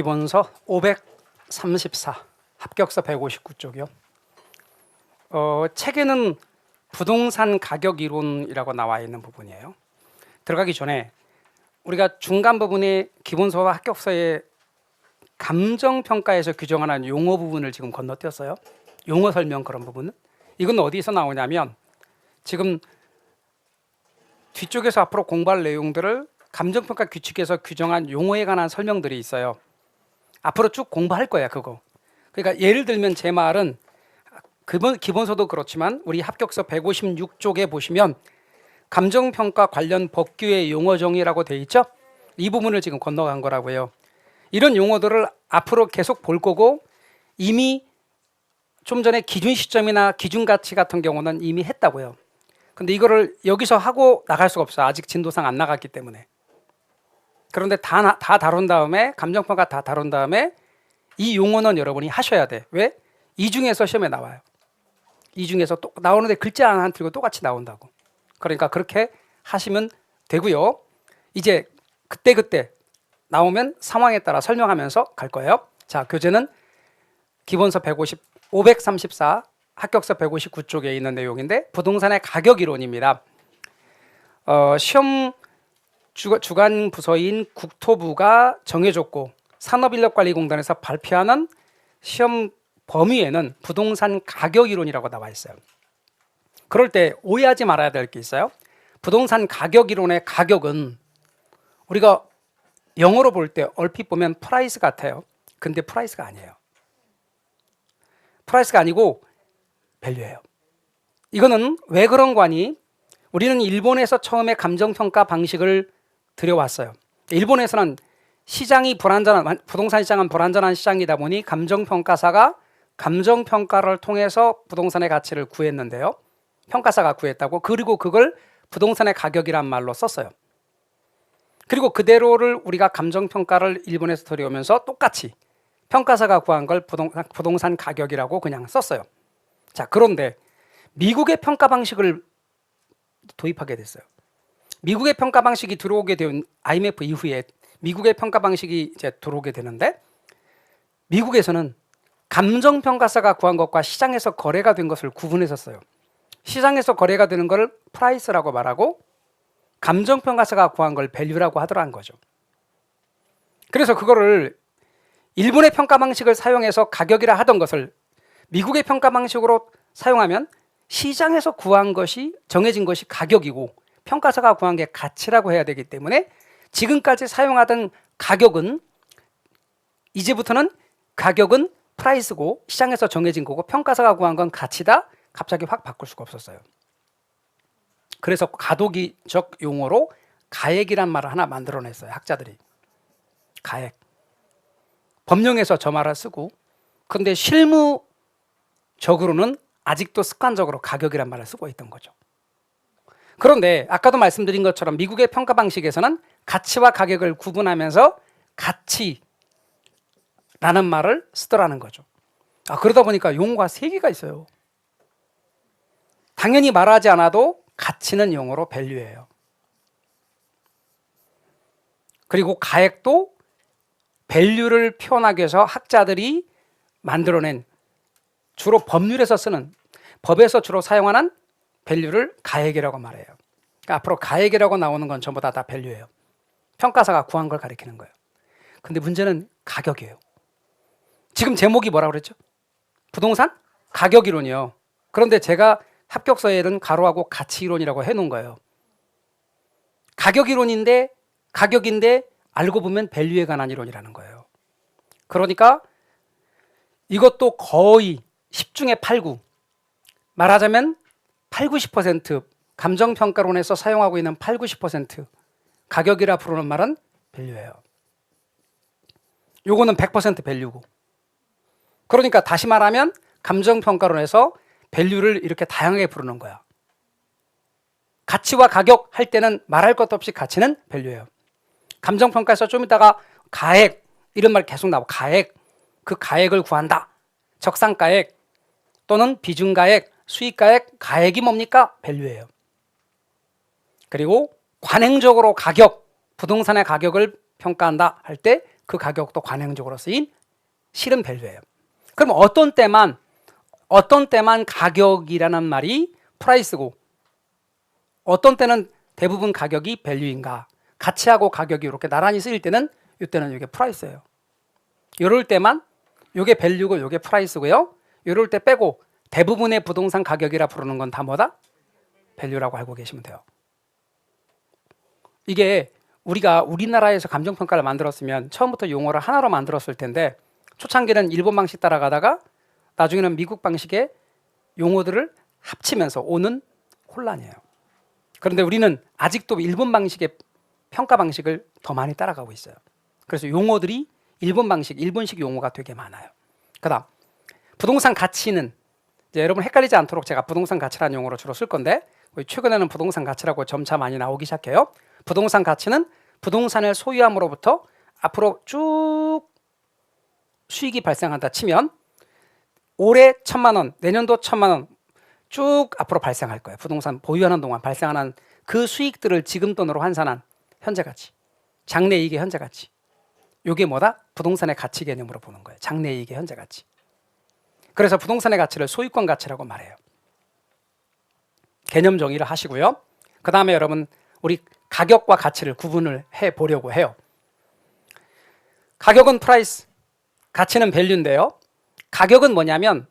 기본서 534 합격서 159쪽이요. 책에는 부동산 가격 이론이라고 나와 있는 부분이에요. 들어가기 전에 우리가 중간 부분에 기본서와 합격서의 감정평가에서 규정하는 용어 부분을 지금 건너뛰었어요. 용어 설명 그런 부분은. 이건 어디서 나오냐면 지금 뒤쪽에서 앞으로 공부할 내용들을 감정평가 규칙에서 규정한 용어에 관한 설명들이 있어요. 앞으로 쭉 공부할 거야 그거. 그러니까 예를 들면 제 말은 기본서도 그렇지만 우리 합격서 156쪽에 보시면 감정평가 관련 법규의 용어 정의라고 돼 있죠. 이 부분을 지금 건너간 거라고요. 이런 용어들을 앞으로 계속 볼 거고 이미 좀 전에 기준 시점이나 기준 가치 같은 경우는 이미 했다고요. 근데 이거를 여기서 하고 나갈 수가 없어요. 아직 진도상 안 나갔기 때문에. 그런데 다 다룬 다음에 감정평가 다 다룬 다음에 이 용어는 여러분이 하셔야 돼. 왜? 이 중에서 시험에 나와요. 이 중에서 또 나오는데 글자 하나 들고 똑같이 나온다고. 그러니까 그렇게 하시면 되고요. 이제 그때 나오면 상황에 따라 설명하면서 갈 거예요. 자, 교재는 기본서 534 합격서 159쪽에 있는 내용인데 부동산의 가격 이론입니다. 시험 주관 부서인 국토부가 정해줬고 산업인력관리공단에서 발표하는 시험 범위에는 부동산 가격 이론이라고 나와 있어요. 그럴 때 오해하지 말아야 될 게 있어요. 부동산 가격 이론의 가격은 우리가 영어로 볼 때 얼핏 보면 프라이스 같아요. 근데 프라이스가 아니에요. 프라이스가 아니고 밸류예요. 이거는 왜 그런 거 아니? 우리는 일본에서 처음에 감정평가 방식을 들여왔어요. 일본에서는 시장이 불안전한, 부동산 시장은 불안전한 시장이다 보니 감정평가사가 감정평가를 통해서 부동산의 가치를 구했는데요. 평가사가 구했다고. 그리고 그걸 부동산의 가격이란 말로 썼어요. 그리고 그대로를 우리가 감정평가를 일본에서 들여오면서 똑같이 평가사가 구한 걸 부동산 가격이라고 그냥 썼어요. 자, 그런데 미국의 평가 방식을 도입하게 됐어요. 미국의 평가 방식이 들어오게 된 IMF 이후에 미국의 평가 방식이 이제 들어오게 되는데 미국에서는 감정평가사가 구한 것과 시장에서 거래가 된 것을 구분해서 써요. 시장에서 거래가 되는 걸 프라이스라고 말하고 감정평가사가 구한 걸 밸류라고 하더라는 거죠. 그래서 그거를 일본의 평가 방식을 사용해서 가격이라 하던 것을 미국의 평가 방식으로 사용하면 시장에서 구한 것이 정해진 것이 가격이고 평가사가 구한 게 가치라고 해야 되기 때문에 지금까지 사용하던 가격은 이제부터는 가격은 프라이스고 시장에서 정해진 거고 평가사가 구한 건 가치다. 갑자기 확 바꿀 수가 없었어요. 그래서 가도기적 용어로 가액이란 말을 하나 만들어냈어요. 학자들이. 가액. 법령에서 저 말을 쓰고 근데 실무적으로는 아직도 습관적으로 가격이란 말을 쓰고 있던 거죠. 그런데 아까도 말씀드린 것처럼 미국의 평가 방식에서는 가치와 가격을 구분하면서 가치라는 말을 쓰더라는 거죠. 그러다 보니까 용어가 3개가 있어요. 당연히 말하지 않아도 가치는 영어로 밸류예요. 그리고 가액도 밸류를 표현하기 위해서 학자들이 만들어낸 주로 법률에서 쓰는 법에서 주로 사용하는 밸류를 가액이라고 말해요. 그러니까 앞으로 가액이라고 나오는 건 전부 다 밸류예요. 평가사가 구한 걸 가리키는 거예요. 근데 문제는 가격이에요. 지금 제목이 뭐라고 그랬죠? 부동산 가격 이론이요. 그런데 제가 합격서에는 가로하고 가치 이론이라고 해놓은 거예요. 가격 이론인데 가격인데 알고 보면 밸류에 관한 이론이라는 거예요. 그러니까 이것도 거의 10중에 8, 9 말하자면 8, 90% 감정평가론에서 사용하고 있는 8, 90% 가격이라 부르는 말은 밸류예요. 요거는 100% 밸류고 그러니까 다시 말하면 감정평가론에서 밸류를 이렇게 다양하게 부르는 거야. 가치와 가격 할 때는 말할 것도 없이 가치는 밸류예요. 감정평가에서 좀 이따가 가액 이런 말 계속 나오고 가액 그 가액을 구한다. 적상가액 또는 비중가액, 수익가액, 가액이 뭡니까? 밸류예요. 그리고 관행적으로 가격, 부동산의 가격을 평가한다 할 때 그 가격도 관행적으로 쓰인 실은 밸류예요. 그럼 어떤 때만 가격이라는 말이 프라이스고 어떤 때는 대부분 가격이 밸류인가? 가치하고 가격이 이렇게 나란히 쓰일 때는 이때는 이게 프라이스예요. 이럴 때만 이게 밸류고 이게 프라이스고요. 이럴 때 빼고 대부분의 부동산 가격이라 부르는 건 다 뭐다? 밸류라고 알고 계시면 돼요. 이게 우리가 우리나라에서 감정평가를 만들었으면 처음부터 용어를 하나로 만들었을 텐데 초창기는 일본 방식 따라가다가 나중에는 미국 방식의 용어들을 합치면서 오는 혼란이에요. 그런데 우리는 아직도 일본 방식의 평가 방식을 더 많이 따라가고 있어요. 그래서 용어들이 일본식 용어가 되게 많아요. 그다음 부동산 가치는 이제 여러분 헷갈리지 않도록 제가 부동산 가치라는 용어로 주로 쓸 건데 최근에는 부동산 가치라고 점차 많이 나오기 시작해요. 부동산 가치는 부동산을 소유함으로부터 앞으로 쭉 수익이 발생한다 치면 올해 1,000만 원, 내년도 1,000만 원 쭉 앞으로 발생할 거예요. 부동산 보유하는 동안 발생하는 그 수익들을 지금 돈으로 환산한 현재 가치, 장래이익의 현재 가치. 이게 뭐다? 부동산의 가치 개념으로 보는 거예요. 장래이익의 현재 가치. 그래서 부동산의 가치를 소유권 가치라고 말해요. 개념 정의를 하시고요. 그 다음에 여러분 우리 가격과 가치를 구분을 해보려고 해요. 가격은 프라이스, 가치는 밸류인데요. 가격은 뭐냐면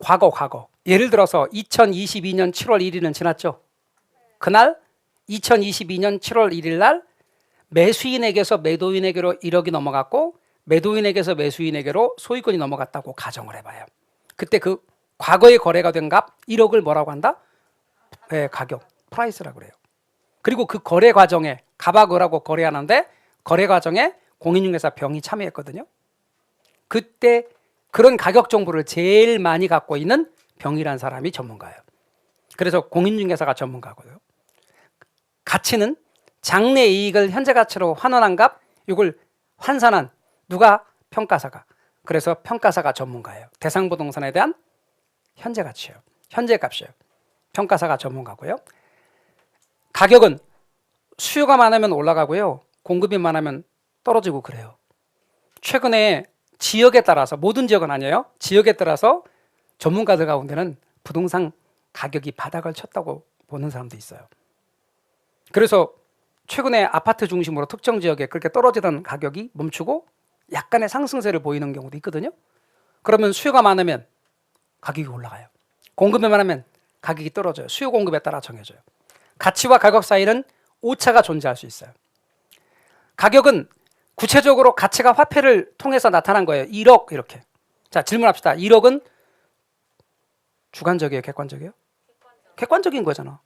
과거. 예를 들어서 2022년 7월 1일은 지났죠. 그날 2022년 7월 1일 날 매수인에게서 매도인에게로 1억이 넘어갔고 매도인에게서 매수인에게로 소유권이 넘어갔다고 가정을 해봐요. 그때 그 과거에 거래가 된 값 1억을 뭐라고 한다? 네, 가격, 프라이스라고 그래요. 그리고 그 거래 과정에 갑하고라고 거래하는데 거래 과정에 공인중개사 병이 참여했거든요. 그때 그런 가격 정보를 제일 많이 갖고 있는 병이라는 사람이 전문가예요. 그래서 공인중개사가 전문가고요. 가치는 장래이익을 현재 가치로 환원한 값, 이걸 환산한 누가? 평가사가. 그래서 평가사가 전문가예요. 대상부동산에 대한 현재 가치예요. 현재 값이에요. 평가사가 전문가고요. 가격은 수요가 많으면 올라가고요. 공급이 많으면 떨어지고 그래요. 최근에 지역에 따라서, 모든 지역은 아니에요. 지역에 따라서 전문가들 가운데는 부동산 가격이 바닥을 쳤다고 보는 사람도 있어요. 그래서 최근에 아파트 중심으로 특정 지역에 그렇게 떨어지던 가격이 멈추고 약간의 상승세를 보이는 경우도 있거든요. 그러면 수요가 많으면 가격이 올라가요. 공급이 많으면 가격이 떨어져요. 수요 공급에 따라 정해져요. 가치와 가격 사이는 오차가 존재할 수 있어요. 가격은 구체적으로 가치가 화폐를 통해서 나타난 거예요. 1억 이렇게. 자, 질문합시다. 1억은 주관적이에요? 객관적이에요? 객관적인 거잖아.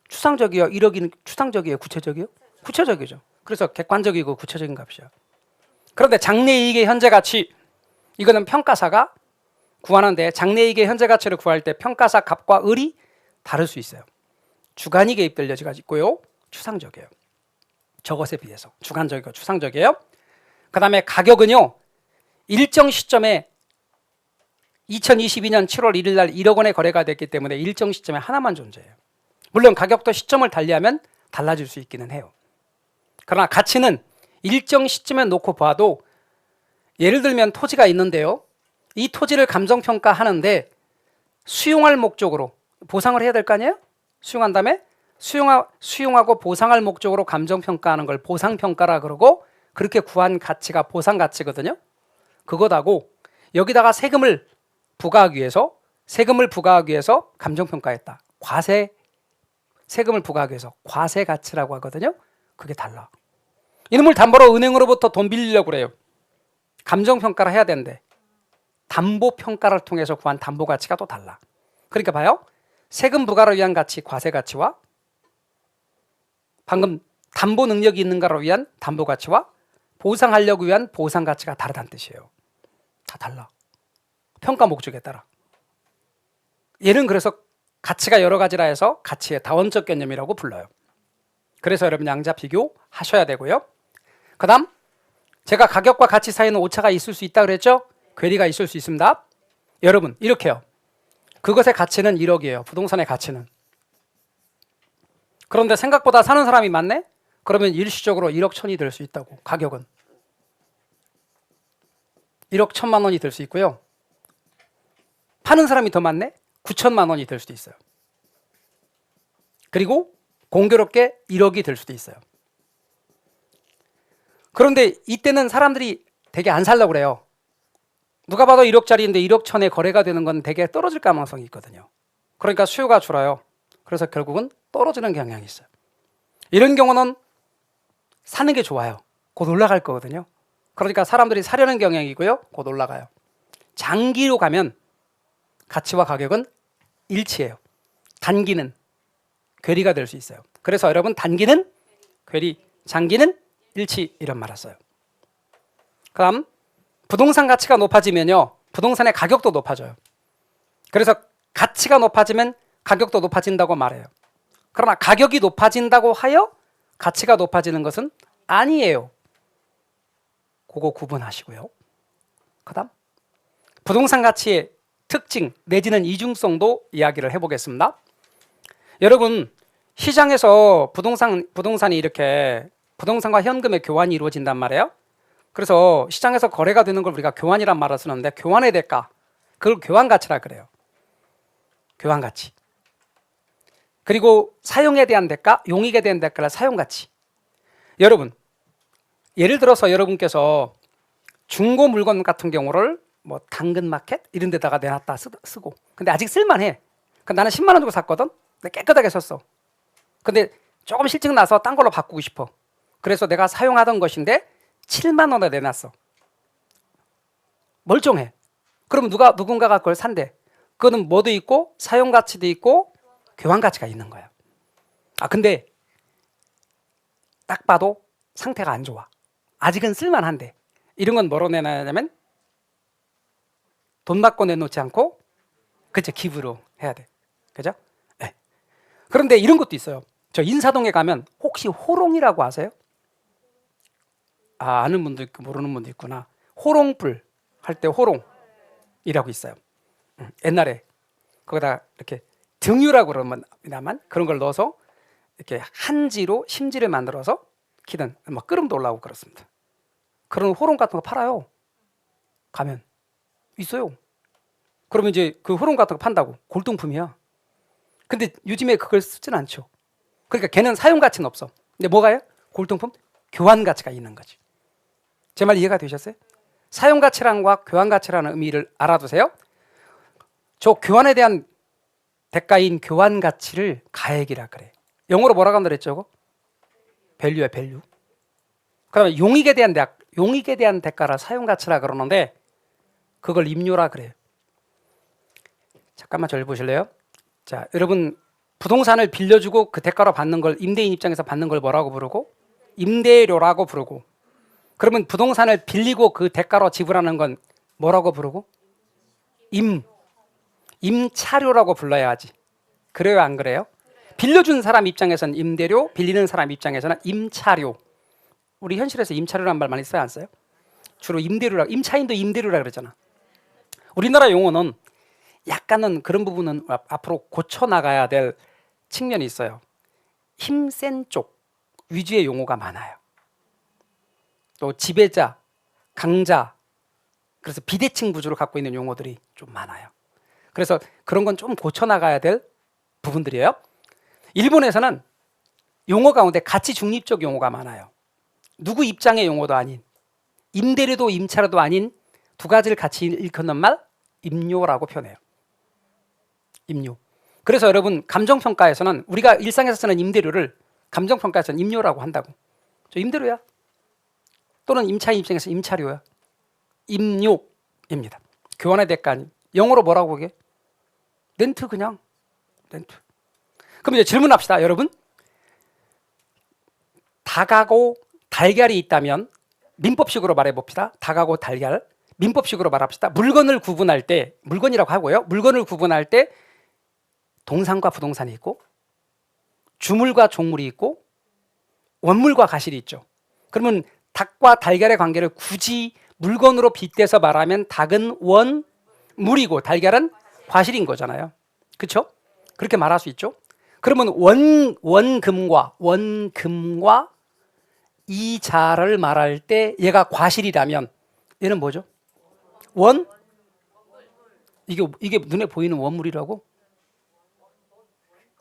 추상적이에요? 1억이 추상적이에요? 구체적이에요? 구체적이죠. 그래서 객관적이고 구체적인 값이에요. 그런데 장래이익의 현재 가치, 이거는 평가사가 구하는데 장래이익의 현재 가치를 구할 때 평가사 값과 을이 다를 수 있어요. 주관이 개입될 여지가 있고요. 추상적이에요. 저것에 비해서 주관적이고 추상적이에요. 그 다음에 가격은요. 일정 시점에 2022년 7월 1일 날 1억 원의 거래가 됐기 때문에 일정 시점에 하나만 존재해요. 물론 가격도 시점을 달리하면 달라질 수 있기는 해요. 그러나 가치는 일정 시점에 놓고 봐도 예를 들면 토지가 있는데요. 이 토지를 감정평가하는데 수용할 목적으로 보상을 해야 될 거 아니에요? 수용한 다음에 수용하고 보상할 목적으로 감정평가하는 걸 보상평가라 그러고 그렇게 구한 가치가 보상가치거든요. 그것하고 여기다가 세금을 부과하기 위해서 감정평가했다. 세금을 부과하기 위해서 과세가치라고 하거든요. 그게 달라. 이놈을 담보로 은행으로부터 돈 빌리려고 그래요. 감정평가를 해야 되는데 담보평가를 통해서 구한 담보가치가 또 달라. 그러니까 봐요. 세금 부과를 위한 가치, 과세가치와 방금 담보 능력이 있는가를 위한 담보가치와 보상하려고 위한 보상가치가 다르다는 뜻이에요. 다 달라. 평가 목적에 따라. 얘는 그래서 가치가 여러 가지라 해서 가치의 다원적 개념이라고 불러요. 그래서 여러분 양자 비교하셔야 되고요. 그 다음 제가 가격과 가치 사이에는 오차가 있을 수 있다 그랬죠? 괴리가 있을 수 있습니다. 여러분 이렇게요. 그것의 가치는 1억이에요. 부동산의 가치는. 그런데 생각보다 사는 사람이 많네? 그러면 일시적으로 1억 1,000이 될 수 있다고. 가격은. 1억 1천만 원이 될 수 있고요. 파는 사람이 더 많네? 9천만 원이 될 수도 있어요. 그리고 공교롭게 1억이 될 수도 있어요. 그런데 이때는 사람들이 되게 안 살려고 그래요. 누가 봐도 1억짜리인데 1억 천에 거래가 되는 건 되게 떨어질 가능성이 있거든요. 그러니까 수요가 줄어요. 그래서 결국은 떨어지는 경향이 있어요. 이런 경우는 사는 게 좋아요. 곧 올라갈 거거든요. 그러니까 사람들이 사려는 경향이고요. 곧 올라가요. 장기로 가면 가치와 가격은 일치해요. 단기는 괴리가 될 수 있어요. 그래서 여러분 단기는 괴리, 장기는 일치 이런 말을 써요. 그다음 부동산 가치가 높아지면요. 부동산의 가격도 높아져요. 그래서 가치가 높아지면 가격도 높아진다고 말해요. 그러나 가격이 높아진다고 하여 가치가 높아지는 것은 아니에요. 그거 구분하시고요. 그다음 부동산 가치의 특징 내지는 이중성도 이야기를 해보겠습니다. 여러분 시장에서 부동산이 이렇게 부동산과 현금의 교환이 이루어진단 말이에요. 그래서 시장에서 거래가 되는 걸 우리가 교환이란 말을 쓰는데 교환의 대가, 그걸 교환 가치라 그래요. 교환 가치. 그리고 사용에 대한 대가, 용익에 대한 대가를 사용 가치. 여러분 예를 들어서 여러분께서 중고 물건 같은 경우를 뭐 당근마켓 이런 데다가 내놨다 쓰고 근데 아직 쓸만해. 나는 10만 원 주고 샀거든. 근데 깨끗하게 썼어. 근데 조금 실증 나서 딴 걸로 바꾸고 싶어. 그래서 내가 사용하던 것인데 7만 원에 내놨어. 멀쩡해. 그럼 누군가가 그걸 산대. 그거는 뭐도 있고 사용 가치도 있고 교환 가치가 있는 거야. 근데 딱 봐도 상태가 안 좋아. 아직은 쓸만한데 이런 건 뭐로 내놔야냐면 돈 받고 내놓지 않고 그쵸 기부로 해야 돼. 그죠? 네. 그런데 이런 것도 있어요. 저 인사동에 가면 혹시 호롱이라고 아세요? 아는 분도 있고 모르는 분도 있구나. 호롱불 할 때 호롱이라고 있어요. 옛날에 거기다 이렇게 등유라고 그러면 그런 걸 넣어서 이렇게 한지로 심지를 만들어서 키든 막 끓음도 올라오고 그렇습니다. 그런 호롱 같은 거 팔아요. 가면 있어요. 그러면 이제 그 호롱 같은 거 판다고 골동품이야. 근데 요즘에 그걸 쓰진 않죠. 그러니까 걔는 사용 가치는 없어. 근데 뭐가요? 골동품? 교환 가치가 있는 거지. 제 말 이해가 되셨어요? 사용 가치란과 교환 가치라는 의미를 알아두세요. 저 교환에 대한 대가인 교환 가치를 가액이라 그래. 영어로 뭐라고 한다 그랬죠? 밸류야, 밸류. 그다음에 용익에 대한 대가라 사용 가치라 그러는데 그걸 임료라 그래요. 잠깐만 저를 보실래요? 자, 여러분 부동산을 빌려주고 그 대가로 받는 걸 임대인 입장에서 받는 걸 뭐라고 부르고? 임대료라고 부르고. 그러면 부동산을 빌리고 그 대가로 지불하는 건 뭐라고 부르고? 임차료라고 불러야 하지. 그래요, 안 그래요? 빌려준 사람 입장에서는 임대료, 빌리는 사람 입장에서는 임차료. 우리 현실에서 임차료라는 말 많이 써요, 안 써요? 주로 임차인도 임대료라 그러잖아. 우리나라 용어는 약간은 그런 부분은 앞으로 고쳐 나가야 될 측면이 있어요. 힘센 쪽 위주의 용어가 많아요. 또 지배자, 강자, 그래서 비대칭 구조를 갖고 있는 용어들이 좀 많아요. 그래서 그런 건 좀 고쳐 나가야 될 부분들이에요. 일본에서는 용어 가운데 가치 중립적 용어가 많아요. 누구 입장의 용어도 아닌, 임대료도 임차료도 아닌 두 가지를 같이 일컫는 말 임료라고 표현해요. 임료. 그래서 여러분 감정평가에서는 우리가 일상에서 쓰는 임대료를 감정평가에서는 임료라고 한다고. 저 임대료야. 또는 임차인 입장에서 임차료야. 임료입니다. 교환의 대가 아닌. 영어로 뭐라고 그게? 렌트 그냥. 렌트. 그럼 이제 질문합시다. 여러분. 닭하고 달걀이 있다면 민법식으로 말해봅시다. 닭하고 달걀. 민법식으로 말합시다. 물건을 구분할 때, 물건이라고 하고요. 물건을 구분할 때 동산과 부동산이 있고 주물과 종물이 있고 원물과 가실이 있죠. 그러면 닭과 달걀의 관계를 굳이 물건으로 빗대서 말하면 닭은 원물이고 달걀은 과실인 거잖아요. 그렇죠? 그렇게 말할 수 있죠. 그러면 원금과 이자를 말할 때 얘가 과실이라면 얘는 뭐죠? 이게 눈에 보이는 원물이라고?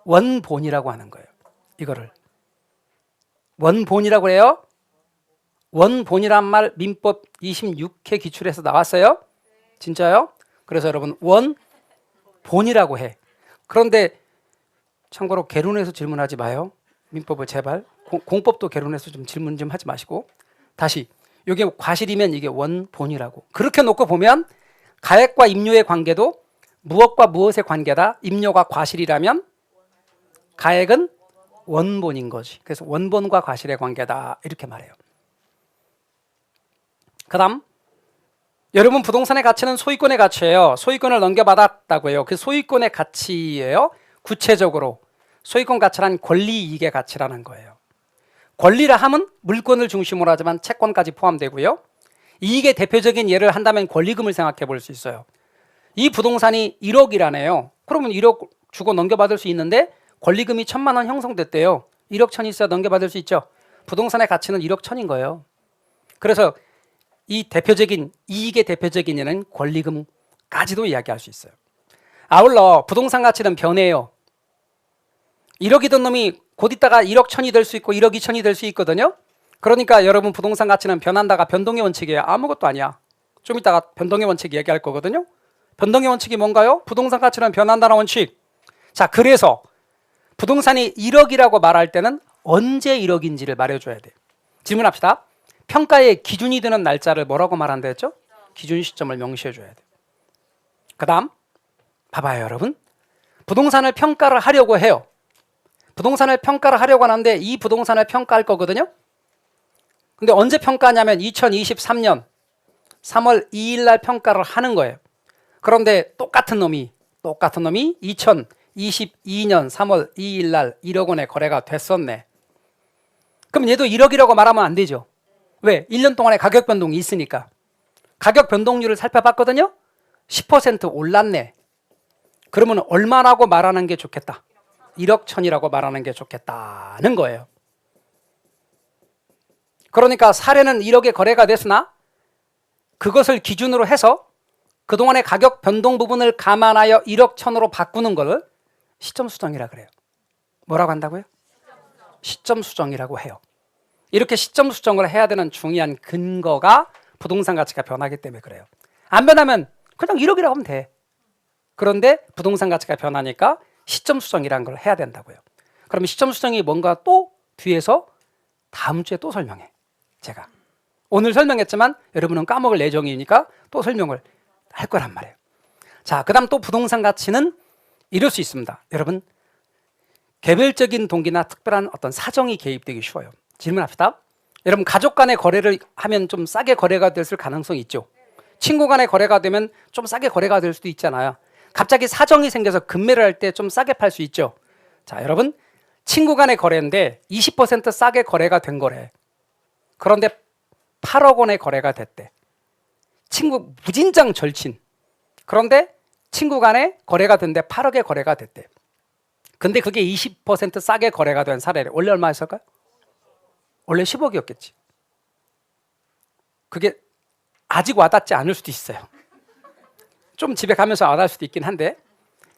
원본이라고 하는 거예요. 이거를 원본이라고 해요. 원본이란 말 민법 26회 기출에서 나왔어요. 진짜요? 그래서 여러분 원본이라고 해. 그런데 참고로 개론해서 질문하지 마요. 민법을 제발. 공법도 개론해서 좀 질문 좀 하지 마시고. 다시 이게 과실이면 이게 원본이라고. 그렇게 놓고 보면 가액과 임료의 관계도 무엇과 무엇의 관계다. 임료가 과실이라면 가액은 원본인 거지. 그래서 원본과 과실의 관계다 이렇게 말해요. 그 다음 여러분 부동산의 가치는 소유권의 가치예요. 소유권을 넘겨받았다고 해요. 그 소유권의 가치예요. 구체적으로 소유권 가치란 권리이익의 가치라는 거예요. 권리라 하면 물권을 중심으로 하지만 채권까지 포함되고요. 이익의 대표적인 예를 한다면 권리금을 생각해 볼 수 있어요. 이 부동산이 1억이라네요. 그러면 1억 주고 넘겨받을 수 있는데 권리금이 1,000만 원 형성됐대요. 1억 1,000이 있어야 넘겨받을 수 있죠. 부동산의 가치는 1억 1,000인 거예요. 그래서 이 대표적인 이익의 대표적인 예는 권리금까지도 이야기할 수 있어요. 아울러 부동산 가치는 변해요. 1억이던 놈이 곧 있다가 1억 1,000이 될 수 있고 1억 2천이 될 수 있거든요. 그러니까 여러분 부동산 가치는 변한다가 변동의 원칙이에요. 아무것도 아니야. 좀 이따가 변동의 원칙 얘기할 거거든요. 변동의 원칙이 뭔가요? 부동산 가치는 변한다는 원칙. 자, 그래서 부동산이 1억이라고 말할 때는 언제 1억인지를 말해줘야 돼요. 질문합시다. 평가의 기준이 되는 날짜를 뭐라고 말한다 했죠? 기준 시점을 명시해줘야 돼요. 그 다음 봐봐요 여러분. 부동산을 평가를 하려고 해요. 부동산을 평가를 하려고 하는데 이 부동산을 평가할 거거든요. 근데 언제 평가하냐면 2023년 3월 2일 날 평가를 하는 거예요. 그런데 똑같은 놈이 2022년 3월 2일 날 1억 원에 거래가 됐었네. 그럼 얘도 1억이라고 말하면 안 되죠. 왜? 1년 동안의 가격 변동이 있으니까. 가격 변동률을 살펴봤거든요. 10% 올랐네. 그러면 얼마라고 말하는 게 좋겠다? 1억 1,000이라고 말하는 게 좋겠다는 거예요. 그러니까 사례는 1억에 거래가 됐으나 그것을 기준으로 해서 그동안의 가격 변동 부분을 감안하여 1억 1,000으로 바꾸는 것을 시점 수정이라 그래요. 뭐라고 한다고요? 시점 수정이라고 해요. 이렇게 시점 수정을 해야 되는 중요한 근거가 부동산 가치가 변하기 때문에 그래요. 안 변하면 그냥 1억이라고 하면 돼. 그런데 부동산 가치가 변하니까 시점 수정이라는 걸 해야 된다고요. 그러면 시점 수정이 뭔가 또 뒤에서 다음 주에 또 설명해. 제가 오늘 설명했지만 여러분은 까먹을 예정이니까 또 설명을 할 거란 말이에요. 자, 그 다음 또 부동산 가치는 이럴 수 있습니다. 여러분 개별적인 동기나 특별한 어떤 사정이 개입되기 쉬워요. 질문합시다. 여러분 가족 간의 거래를 하면 좀 싸게 거래가 됐을 가능성이 있죠. 친구 간의 거래가 되면 좀 싸게 거래가 될 수도 있잖아요. 갑자기 사정이 생겨서 급매를 할 때 좀 싸게 팔 수 있죠. 자, 여러분 친구 간의 거래인데 20% 싸게 거래가 된 거래. 그런데 8억 원의 거래가 됐대. 친구 무진장 절친. 그런데 친구 간에 거래가 됐는데 8억의 거래가 됐대. 근데 그게 20% 싸게 거래가 된 사례래. 원래 얼마였을까요? 원래 10억이었겠지. 그게 아직 와닿지 않을 수도 있어요. 좀 집에 가면서 와닿을 수도 있긴 한데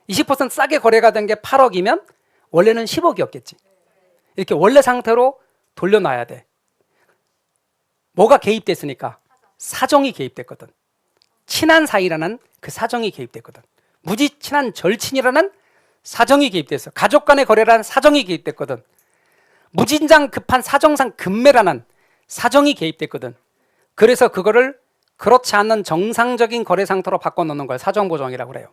20% 싸게 거래가 된 게 8억이면 원래는 10억이었겠지. 이렇게 원래 상태로 돌려놔야 돼. 뭐가 개입됐으니까? 사정이 개입됐거든. 친한 사이라는 그 사정이 개입됐거든. 무지 친한 절친이라는 사정이 개입됐어. 가족 간의 거래라는 사정이 개입됐거든. 무진장 급한 사정상 급매라는 사정이 개입됐거든. 그래서 그거를 그렇지 않는 정상적인 거래 상태로 바꿔놓는 걸 사정보정이라고 그래요.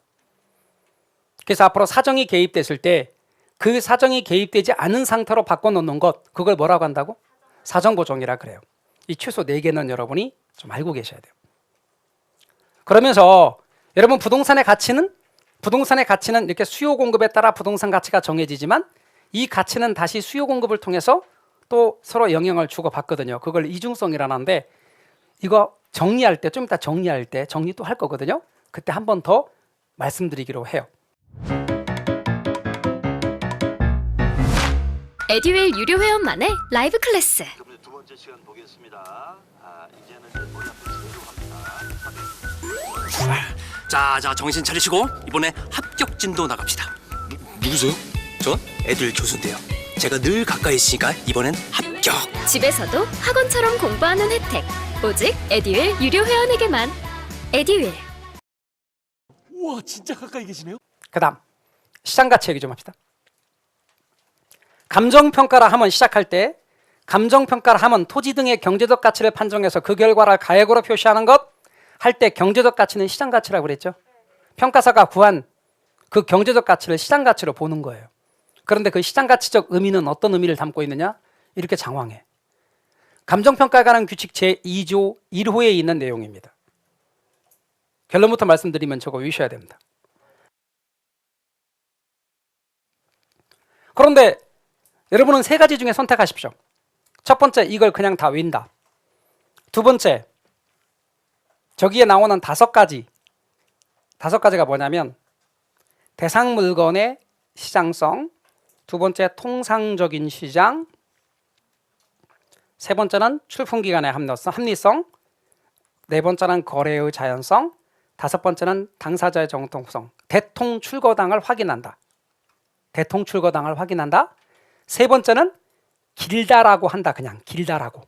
그래서 앞으로 사정이 개입됐을 때 그 사정이 개입되지 않은 상태로 바꿔놓는 것, 그걸 뭐라고 한다고? 사정보정이라 그래요. 이 최소 4개는 여러분이 좀 알고 계셔야 돼요. 그러면서 여러분 부동산의 가치는 이렇게 수요 공급에 따라 부동산 가치가 정해지지만 이 가치는 다시 수요 공급을 통해서 또 서로 영향을 주고받거든요. 그걸 이중성이라는데 이거 정리할 때 좀 이따 정리할 때 정리 또 할 거거든요. 그때 한 번 더 말씀드리기로 해요. 에듀윌 유료 회원만의 라이브 클래스 두 번째 시간 보겠습니다. 이제는 이제 머리 앞에 세로 갑니다. 자, 정신 차리시고 이번에 합격 진도 나갑시다. 누구세요? 전 애들 교수인데요. 제가 늘 가까이 있으니까 이번엔 합격. 집에서도 학원처럼 공부하는 혜택. 오직 에듀윌 유료 회원에게만. 에듀윌. 우와, 진짜 가까이 계시네요. 그다음 시장 가치 얘기 좀 합시다. 감정 평가라 하면 시작할 때 감정 평가라 하면 토지 등의 경제적 가치를 판정해서 그 결과를 가액으로 표시하는 것 할 때 경제적 가치는 시장 가치라고 그랬죠. 평가사가 구한 그 경제적 가치를 시장 가치로 보는 거예요. 그런데 그 시장 가치적 의미는 어떤 의미를 담고 있느냐? 이렇게 장황해. 감정 평가에 관한 규칙 제2조 1호에 있는 내용입니다. 결론부터 말씀드리면 저거 외우셔야 됩니다. 그런데 여러분은 세 가지 중에 선택하십시오. 첫 번째, 이걸 그냥 다 외운다. 두 번째, 저기에 나오는 다섯 가지가 뭐냐면 대상 물건의 시장성, 두 번째 통상적인 시장, 세 번째는 출품기간의 합리성, 네 번째는 거래의 자연성, 다섯 번째는 당사자의 정통성, 대통출거당을 확인한다. 대통출거당을 확인한다. 세 번째는 길다라고 한다. 그냥 길다라고.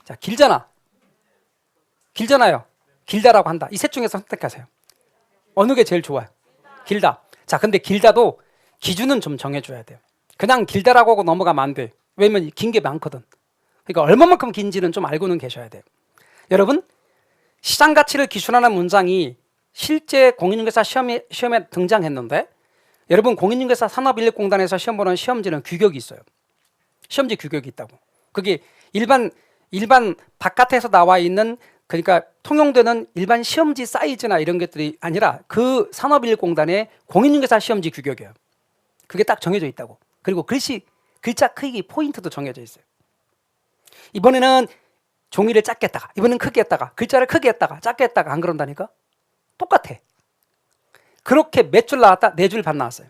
자, 길잖아요. 길다라고 한다. 이 셋 중에서 선택하세요. 어느 게 제일 좋아요? 길다. 자, 근데 길다도 기준은 좀 정해줘야 돼요. 그냥 길다라고 하고 넘어가면 안 돼. 왜냐면 긴 게 많거든. 그러니까 얼마만큼 긴지는 좀 알고는 계셔야 돼요. 여러분, 시장 가치를 기준하는 문장이 실제 공인중개사 시험에 등장했는데, 여러분 공인중개사 산업인력공단에서 시험 보는 시험지는 규격이 있어요. 시험지 규격이 있다고. 그게 일반 바깥에서 나와 있는, 그러니까 통용되는 일반 시험지 사이즈나 이런 것들이 아니라 그 산업인력공단의 공인중개사 시험지 규격이에요. 그게 딱 정해져 있다고. 그리고 글자 크기 포인트도 정해져 있어요. 이번에는 종이를 작게 했다가, 이번에는 크게 했다가, 글자를 크게 했다가 작게 했다가 안 그런다니까? 똑같아. 그렇게 몇 줄 나왔다? 4줄 반 나왔어요.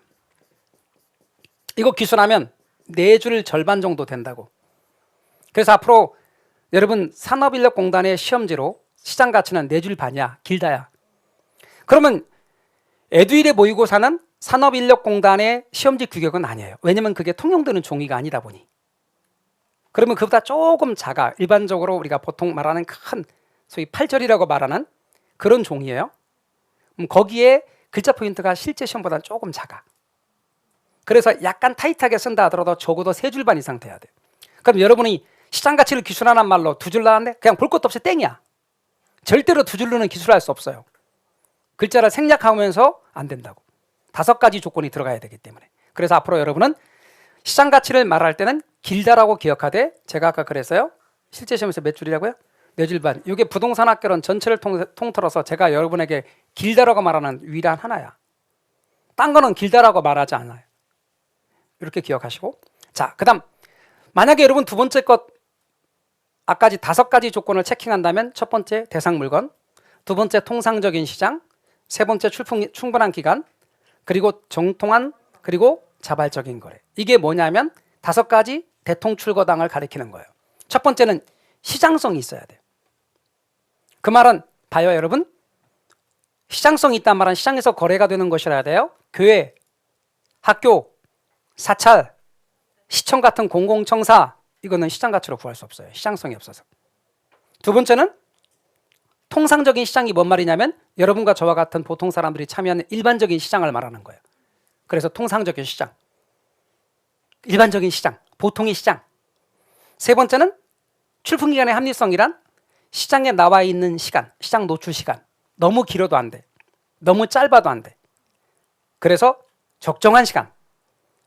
이거 기술하면 4줄 절반 정도 된다고. 그래서 앞으로 여러분 산업인력공단의 시험지로 시장 가치는 4줄 반이야. 길다야. 그러면 에듀윌의 모의고사는 산업인력공단의 시험지 규격은 아니에요. 왜냐면 그게 통용되는 종이가 아니다 보니. 그러면 그보다 조금 작아. 일반적으로 우리가 보통 말하는 큰 소위 8절이라고 말하는 그런 종이에요. 거기에 글자 포인트가 실제 시험보다 조금 작아. 그래서 약간 타이트하게 쓴다 하더라도 적어도 3줄 반 이상 돼야 돼. 그럼 여러분이 시장 가치를 기술하는 말로 2줄 나왔는데 그냥 볼 것도 없이 땡이야. 절대로 2줄로는 기술할 수 없어요. 글자를 생략하면서 안 된다고. 5가지 조건이 들어가야 되기 때문에. 그래서 앞으로 여러분은 시장 가치를 말할 때는 길다라고 기억하되, 제가 아까 그랬어요. 실제 시험에서 몇 줄이라고요? 4줄 반. 이게 부동산 학교론 전체를 통틀어서 제가 여러분에게 길다라고 말하는 유일한 하나야. 딴 거는 길다라고 말하지 않아요. 이렇게 기억하시고. 자, 그 다음 만약에 여러분 두 번째 것 아까지 5가지 조건을 체킹한다면, 첫 번째 대상 물건, 두 번째 통상적인 시장, 세 번째 충분한 기간, 그리고 정통한, 그리고 자발적인 거래. 이게 뭐냐면 5가지 대통출거당을 가리키는 거예요. 첫 번째는 시장성이 있어야 돼요. 그 말은 봐요 여러분, 시장성이 있단 말은 시장에서 거래가 되는 것이라야 돼요. 교회, 학교, 사찰, 시청 같은 공공청사, 이거는 시장 가치로 구할 수 없어요. 시장성이 없어서. 두 번째는 통상적인 시장이 뭔 말이냐면 여러분과 저와 같은 보통 사람들이 참여하는 일반적인 시장을 말하는 거예요. 그래서 통상적인 시장, 일반적인 시장, 보통의 시장. 세 번째는 출품기간의 합리성이란 시장에 나와 있는 시간, 시장 노출 시간. 너무 길어도 안 돼. 너무 짧아도 안 돼. 그래서 적정한 시간,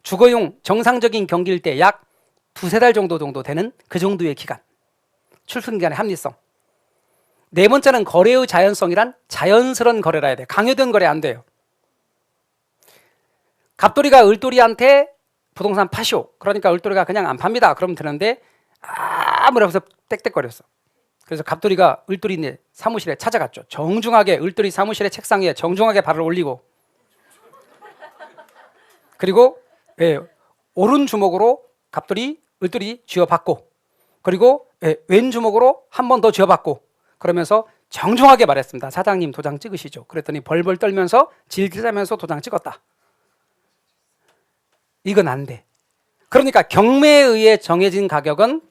주거용 정상적인 경기일 때 약 2-3달 정도 되는 그 정도의 기간. 출품기간의 합리성. 네 번째는 거래의 자연성이란 자연스러운 거래라 해야 돼. 강요된 거래 안 돼요. 갑돌이가 을돌이한테 부동산 파시오. 그러니까 을돌이가 그냥 안 팝니다. 그러면 되는데 아무래서 땡땡거렸어. 그래서 갑돌이가 을돌이 사무실에 찾아갔죠. 정중하게 을돌이 사무실의 책상에 정중하게 발을 올리고, 그리고 오른 주먹으로 을돌이 쥐어받고, 그리고 왼 주먹으로 한 번 더 쥐어받고 그러면서 정중하게 말했습니다. 사장님 도장 찍으시죠. 그랬더니 벌벌 떨면서 질질하면서 도장 찍었다. 이건 안 돼. 그러니까 경매에 의해 정해진 가격은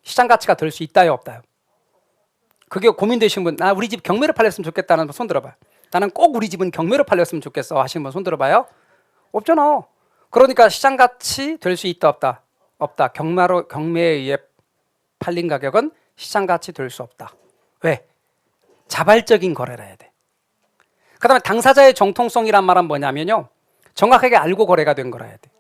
시장 가치가 될 수 있다요, 없다요? 그게 고민되신 분, 우리 집 경매로 팔렸으면 좋겠다는 분 손 들어봐요. 나는 꼭 우리 집은 경매로 팔렸으면 좋겠어 하시는 분 손 들어봐요. 없잖아. 그러니까 시장 가치 될 수 있다, 없다? 없다. 경매에 의해 팔린 가격은 시장 가치 될 수 없다. 왜? 자발적인 거래라 해야 돼. 그 다음에 당사자의 정통성이란 말은 뭐냐면요, 정확하게 알고 거래가 된 거라 해야 돼.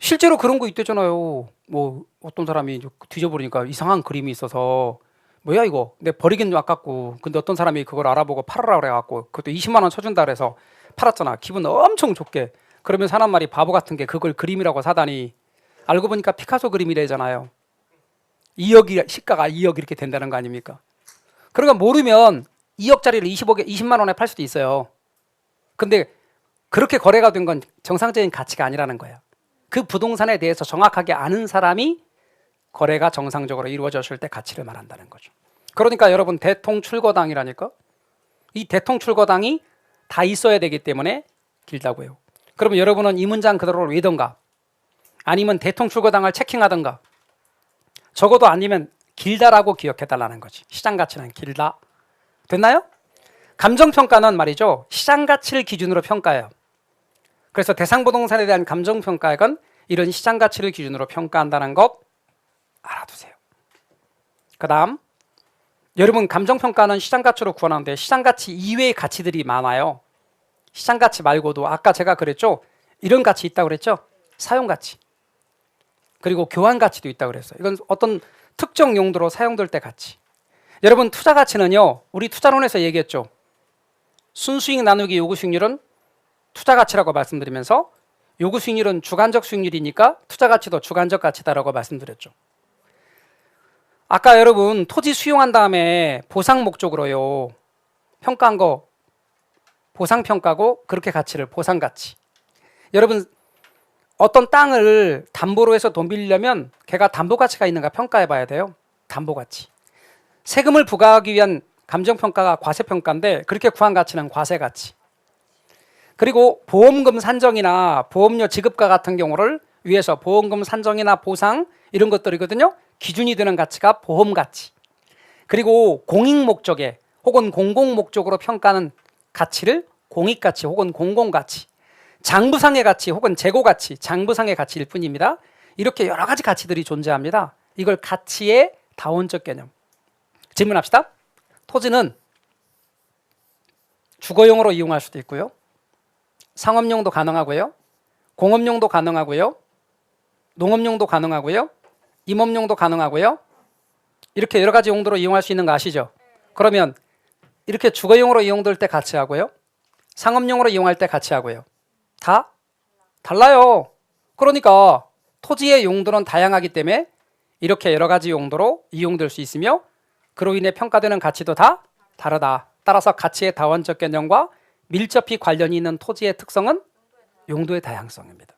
실제로 그런 거 있대잖아요. 뭐 어떤 사람이 뒤져보니까 이상한 그림이 있어서 뭐야 이거 내 버리긴 좀 아깝고, 근데 어떤 사람이 그걸 알아보고 팔으라 그래갖고 그것도 20만 원 쳐준다 그래서 팔았잖아. 기분 엄청 좋게. 그러면 사람 말이 바보 같은 게 그걸 그림이라고 사다니, 알고 보니까 피카소 그림이래잖아요. 2억이 시가가 2억 이렇게 된다는 거 아닙니까? 그러니까 모르면 2억짜리를 20만 원에 팔 수도 있어요. 근데 그렇게 거래가 된 건 정상적인 가치가 아니라는 거야. 그 부동산에 대해서 정확하게 아는 사람이 거래가 정상적으로 이루어졌을 때 가치를 말한다는 거죠. 그러니까 여러분, 대통출거당이라니까. 이 대통출거당이 다 있어야 되기 때문에 길다고요. 그러면 여러분은 이 문장 그대로 외던가 아니면 대통출거당을 체킹하던가, 적어도 아니면 길다라고 기억해달라는 거지. 시장 가치는 길다. 됐나요? 감정평가는 말이죠, 시장 가치를 기준으로 평가해요. 그래서 대상부동산에 대한 감정평가액은 이런 시장 가치를 기준으로 평가한다는 것 알아두세요. 그 다음, 여러분 감정평가는 시장 가치로 구현하는데 시장 가치 이외의 가치들이 많아요. 시장 가치 말고도 아까 제가 그랬죠, 이런 가치 있다고 그랬죠. 사용 가치, 그리고 교환 가치도 있다고 그랬어요. 이건 어떤 특정 용도로 사용될 때 가치. 여러분 투자 가치는요, 우리 투자론에서 얘기했죠. 순수익 나누기 요구 수익률은 투자 가치라고 말씀드리면서, 요구 수익률은 주관적 수익률이니까 투자 가치도 주관적 가치다라고 말씀드렸죠. 아까 여러분 토지 수용한 다음에 보상 목적으로요 평가한 거 보상 평가고, 그렇게 가치를 보상 가치. 여러분 어떤 땅을 담보로 해서 돈 빌리려면 걔가 담보 가치가 있는가 평가해 봐야 돼요. 담보 가치. 세금을 부과하기 위한 감정 평가가 과세 평가인데, 그렇게 구한 가치는 과세 가치. 그리고 보험금 산정이나 보험료 지급과 같은 경우를 위해서 보험금 산정이나 보상 이런 것들이거든요. 기준이 되는 가치가 보험 가치. 그리고 공익 목적에 혹은 공공 목적으로 평가하는 가치를 공익 가치 혹은 공공 가치, 장부상의 가치 혹은 재고 가치, 장부상의 가치일 뿐입니다. 이렇게 여러 가지 가치들이 존재합니다. 이걸 가치의 다원적 개념. 질문합시다. 토지는 주거용으로 이용할 수도 있고요, 상업용도 가능하고요, 공업용도 가능하고요, 농업용도 가능하고요, 임업용도 가능하고요. 이렇게 여러 가지 용도로 이용할 수 있는 거 아시죠? 그러면 이렇게 주거용으로 이용될 때 같이 하고요, 상업용으로 이용할 때 같이 하고요, 다 달라요. 그러니까 토지의 용도는 다양하기 때문에 이렇게 여러 가지 용도로 이용될 수 있으며, 그로 인해 평가되는 가치도 다 다르다. 따라서 가치의 다원적 개념과 밀접히 관련이 있는 토지의 특성은 용도의 다양성입니다.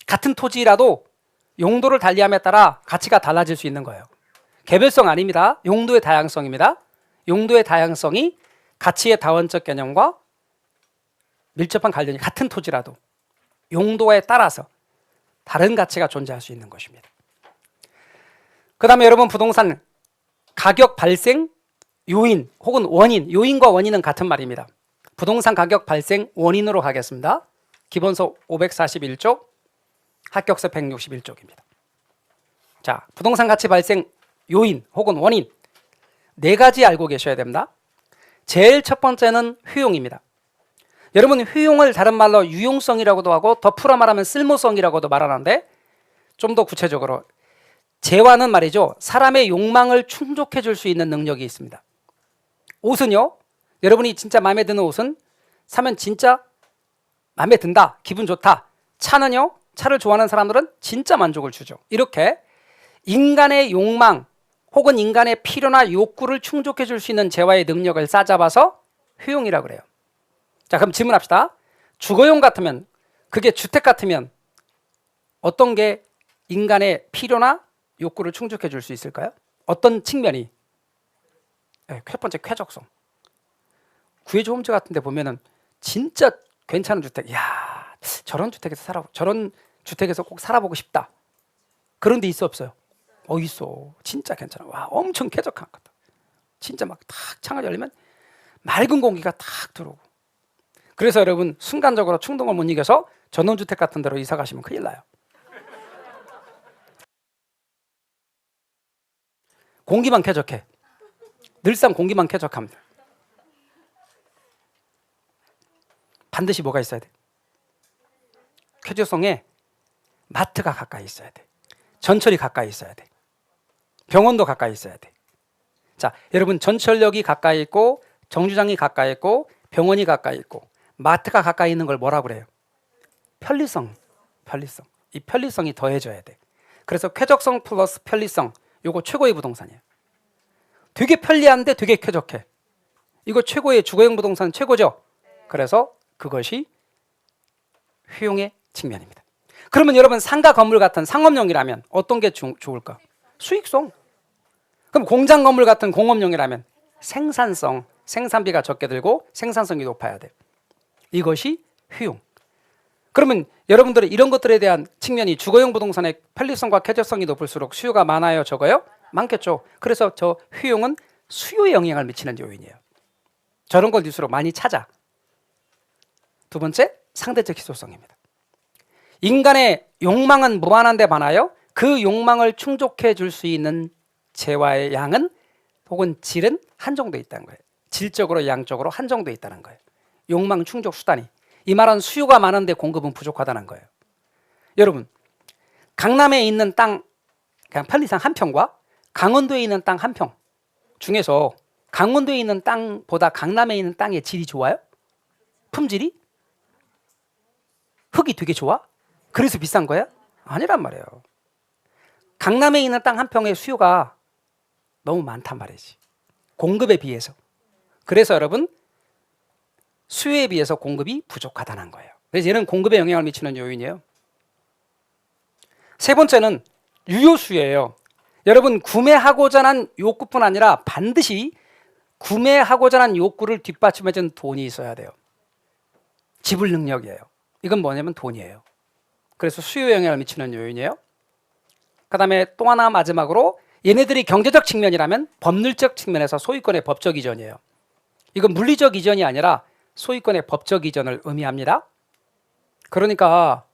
같은 토지라도 용도를 달리함에 따라 가치가 달라질 수 있는 거예요. 개별성 아닙니다. 용도의 다양성입니다. 용도의 다양성이 가치의 다원적 개념과 밀접한 관련이 같은 토지라도 용도에 따라서 다른 가치가 존재할 수 있는 것입니다. 그 다음에 여러분, 부동산 가격 발생 요인 혹은 원인, 요인과 원인은 같은 말입니다. 부동산 가격 발생 원인으로 가겠습니다. 기본서 541쪽, 합격서 161쪽입니다. 자, 부동산 가치 발생 요인 혹은 원인 네 가지 알고 계셔야 됩니다. 제일 첫 번째는 효용입니다. 여러분, 효용을 다른 말로 유용성이라고도 하고 더 풀어 말하면 쓸모성이라고도 말하는데, 좀 더 구체적으로 재화는 말이죠, 사람의 욕망을 충족해 줄 수 있는 능력이 있습니다. 옷은요, 여러분이 진짜 마음에 드는 옷은 사면 진짜 마음에 든다, 기분 좋다. 차는요, 차를 좋아하는 사람들은 진짜 만족을 주죠. 이렇게 인간의 욕망 혹은 인간의 필요나 욕구를 충족해 줄 수 있는 재화의 능력을 싸잡아서 효용이라고 그래요. 자, 그럼 질문합시다. 주거용 같으면, 그게 주택 같으면 어떤 게 인간의 필요나 욕구를 충족해 줄 수 있을까요? 어떤 측면이? 네, 첫 번째 쾌적성. 구해줘 홈즈 같은 데 보면은 진짜 괜찮은 주택, 야, 저런 주택에서 꼭 살아보고 싶다. 그런 데 있어 없어요? 있어. 진짜 괜찮아. 와, 엄청 쾌적한 것 같아. 진짜 막 탁 창을 열리면 맑은 공기가 탁 들어오고. 그래서 여러분 순간적으로 충동을 못 이겨서 전원주택 같은 데로 이사 가시면 큰일 나요. 공기만 쾌적해. 늘상 공기만 쾌적합니다. 반드시 뭐가 있어야 돼? 쾌적성에 마트가 가까이 있어야 돼. 전철이 가까이 있어야 돼. 병원도 가까이 있어야 돼. 자, 여러분 전철역이 가까이 있고 정류장이 가까이 있고 병원이 가까이 있고 마트가 가까이 있는 걸 뭐라고 그래요? 편리성. 이 편리성이 더해져야 돼. 그래서 쾌적성 플러스 편리성, 요거 최고의 부동산이에요. 되게 편리한데 되게 쾌적해. 이거 최고의 주거용 부동산 최고죠? 그래서 그것이 효용의 측면입니다. 그러면 여러분 상가 건물 같은 상업용이라면 어떤 게 좋을까? 수익성. 그럼 공장 건물 같은 공업용이라면 생산성, 생산비가 적게 들고 생산성이 높아야 돼. 이것이 효용. 그러면 여러분들은 이런 것들에 대한 측면이 주거용 부동산의 편리성과 쾌적성이 높을수록 수요가 많아요, 적어요? 많겠죠. 그래서 저 효용은 수요에 영향을 미치는 요인이에요. 저런 걸 뉴스로 많이 찾아. 두 번째, 상대적 희소성입니다. 인간의 욕망은 무한한데 많아요. 그 욕망을 충족해 줄 수 있는 재화의 양은 혹은 질은 한정돼 있다는 거예요. 질적으로 양적으로 한정돼 있다는 거예요. 욕망 충족 수단이. 이 말은 수요가 많은데 공급은 부족하다는 거예요. 여러분, 강남에 있는 땅 그냥 편리상 한 평과 강원도에 있는 땅 한 평 중에서 강원도에 있는 땅보다 강남에 있는 땅의 질이 좋아요? 품질이? 흙이 되게 좋아? 그래서 비싼 거야? 아니란 말이에요. 강남에 있는 땅 한 평의 수요가 너무 많단 말이지. 공급에 비해서. 그래서 여러분 수요에 비해서 공급이 부족하다는 거예요. 그래서 얘는 공급에 영향을 미치는 요인이에요. 세 번째는 유효수요예요. 여러분 구매하고자 하는 욕구뿐 아니라 반드시 구매하고자 하는 욕구를 뒷받침해준 돈이 있어야 돼요. 지불 능력이에요. 이건 뭐냐면 돈이에요. 그래서 수요에 영향을 미치는 요인이에요. 그 다음에 또 하나 마지막으로 얘네들이 경제적 측면이라면 법률적 측면에서 소유권의 법적 이전이에요. 이건 물리적 이전이 아니라 소유권의 법적 이전을 의미합니다. 그러니까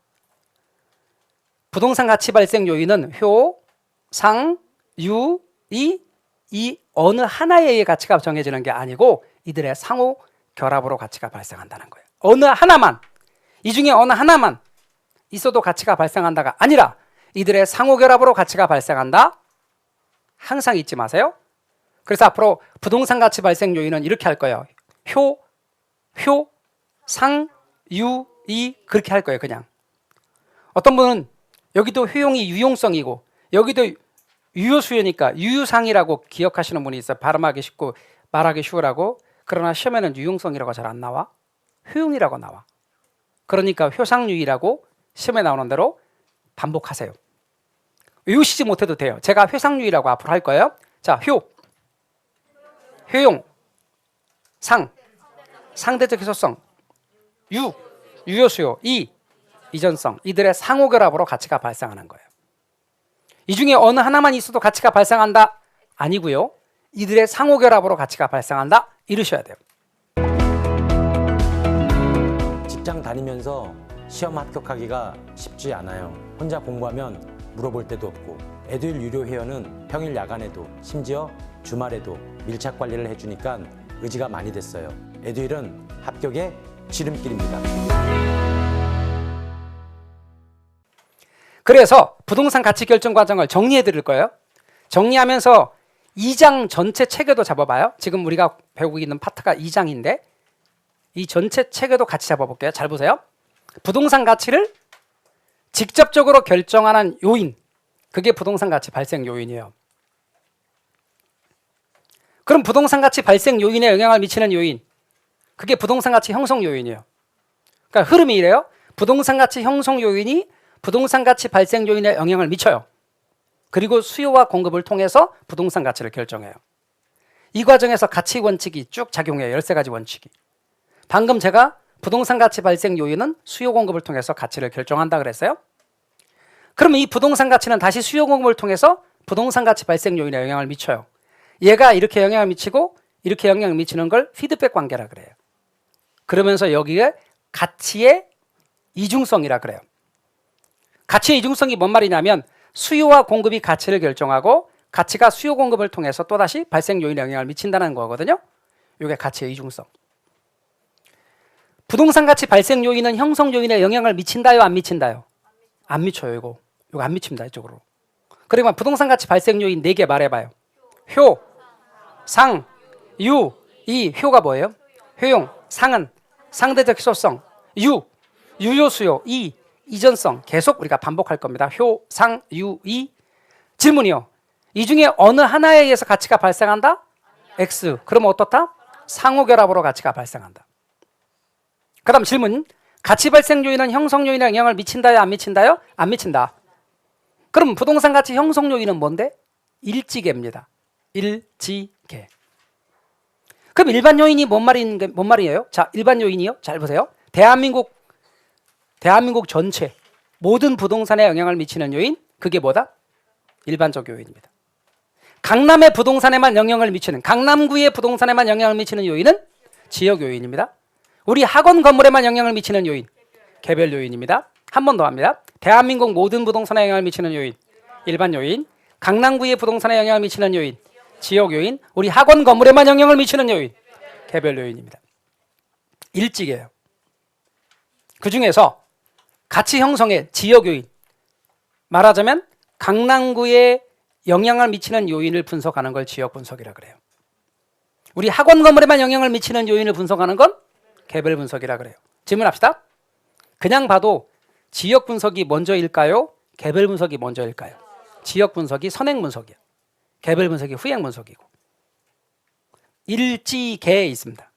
부동산 가치 발생 요인은 효, 상, 유, 이 어느 하나의 가치가 정해지는 게 아니고 이들의 상호 결합으로 가치가 발생한다는 거예요. 어느 하나만, 이 중에 어느 하나만 있어도 가치가 발생한다가 아니라 이들의 상호 결합으로 가치가 발생한다. 항상 잊지 마세요. 그래서 앞으로 부동산 가치 발생 요인은 이렇게 할 거예요. 효, 상, 유, 이 그렇게 할 거예요. 그냥 어떤 분은 여기도 효용이 유용성이고 여기도 유효수요니까 유유상이라고 기억하시는 분이 있어요. 발음하기 쉽고 말하기 쉬우라고. 그러나 시험에는 유용성이라고 잘 안 나와. 효용이라고 나와. 그러니까 효상유이라고 시험에 나오는 대로 반복하세요. 외우시지 못해도 돼요. 제가 회상유이라고 앞으로 할 거예요. 자, 효용, 상, 상대적 희소성, 유효수요, 이전성. 이들의 상호결합으로 가치가 발생하는 거예요. 이 중에 어느 하나만 있어도 가치가 발생한다? 아니고요. 이들의 상호결합으로 가치가 발생한다? 이러셔야 돼요. 직장 다니면서 시험 합격하기가 쉽지 않아요. 혼자 공부하면 물어볼 데도 없고 에듀윌 유료 회원은 평일 야간에도 심지어 주말에도 밀착 관리를 해주니까 의지가 많이 됐어요. 에듀윌은 합격의 지름길입니다. 그래서 부동산 가치 결정 과정을 정리해 드릴 거예요. 정리하면서 2장 전체 체계도 잡아봐요. 지금 우리가 배우고 있는 파트가 2장인데 이 전체 체계도 같이 잡아볼게요. 잘 보세요. 부동산 가치를 직접적으로 결정하는 요인, 그게 부동산 가치 발생 요인이에요. 그럼 부동산 가치 발생 요인에 영향을 미치는 요인, 그게 부동산 가치 형성 요인이에요. 그러니까 흐름이 이래요. 부동산 가치 형성 요인이 부동산 가치 발생 요인에 영향을 미쳐요. 그리고 수요와 공급을 통해서 부동산 가치를 결정해요. 이 과정에서 가치 원칙이 쭉 작용해요. 13가지 원칙이. 방금 제가 부동산 가치 발생 요인은 수요 공급을 통해서 가치를 결정한다 그랬어요. 그러면 이 부동산 가치는 다시 수요 공급을 통해서 부동산 가치 발생 요인에 영향을 미쳐요. 얘가 이렇게 영향을 미치고 이렇게 영향을 미치는 걸 피드백 관계라 그래요. 그러면서 여기에 가치의 이중성이라 그래요. 가치의 이중성이 뭔 말이냐면 수요와 공급이 가치를 결정하고 가치가 수요 공급을 통해서 또다시 발생 요인에 영향을 미친다는 거거든요. 이게 가치의 이중성. 부동산 가치 발생 요인은 형성 요인에 영향을 미친다요, 안 미친다요? 안 미쳐요. 이거 안 미칩니다. 이쪽으로. 그러면 부동산 가치 발생 요인 4개 말해봐요. 효, 상, 유, 이. 효가 뭐예요? 효용. 상은 상대적 희소성. 유, 유효수요. 이, 이전성. 계속 우리가 반복할 겁니다. 효, 상, 유, 이. 질문이요. 이 중에 어느 하나에 의해서 가치가 발생한다? X. 그러면 어떻다? 상호결합으로 가치가 발생한다. 그 다음 질문. 가치 발생 요인은 형성 요인에 영향을 미친다요, 안 미친다요? 안 미친다. 그럼 부동산 가치 형성 요인은 뭔데? 일지계입니다. 일지계. 그럼 일반 요인이 뭔 말이에요? 자, 일반 요인이요. 잘 보세요. 대한민국 전체 모든 부동산에 영향을 미치는 요인, 그게 뭐다? 일반적 요인입니다. 강남의 부동산에만 영향을 미치는, 강남구의 부동산에만 영향을 미치는 요인은 지역 요인입니다. 우리 학원 건물에만 영향을 미치는 요인, 개별 요인입니다. 한 번 더 합니다. 대한민국 모든 부동산에 영향을 미치는 요인, 일반 요인. 강남구의 부동산에 영향을 미치는 요인, 지역 요인. 우리 학원 건물에만 영향을 미치는 요인, 개별 요인입니다. 일찍이에요. 그 중에서 가치 형성의 지역 요인, 말하자면 강남구에 영향을 미치는 요인을 분석하는 걸 지역 분석이라 그래요. 우리 학원 건물에만 영향을 미치는 요인을 분석하는 건 개별 분석이라 그래요. 질문합시다. 그냥 봐도 지역 분석이 먼저일까요? 개별 분석이 먼저일까요? 지역 분석이 선행 분석이야. 개별 분석이 후행 분석이고. 일지계에 있습니다.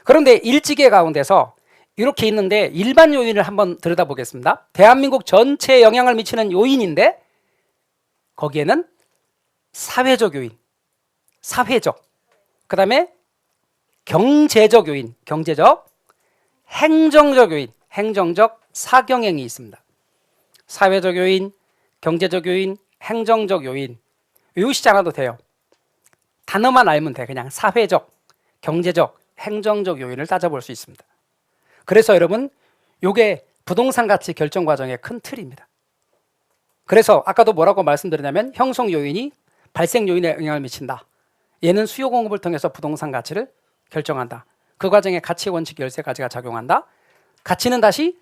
그런데 일지계 가운데서 이렇게 있는데 일반 요인을 한번 들여다보겠습니다. 대한민국 전체에 영향을 미치는 요인인데 거기에는 사회적 요인, 사회적, 그 다음에 경제적 요인, 경제적, 행정적 요인, 행정적, 사경행이 있습니다. 사회적 요인, 경제적 요인, 행정적 요인. 외우시지 않아도 돼요. 단어만 알면 돼. 그냥 사회적, 경제적, 행정적 요인을 따져볼 수 있습니다. 그래서 여러분, 이게 부동산 가치 결정 과정의 큰 틀입니다. 그래서 아까도 뭐라고 말씀드렸냐면 형성 요인이 발생 요인에 영향을 미친다. 얘는 수요 공급을 통해서 부동산 가치를 결정한다. 그 과정에 가치 원칙 13가지가 작용한다. 가치는 다시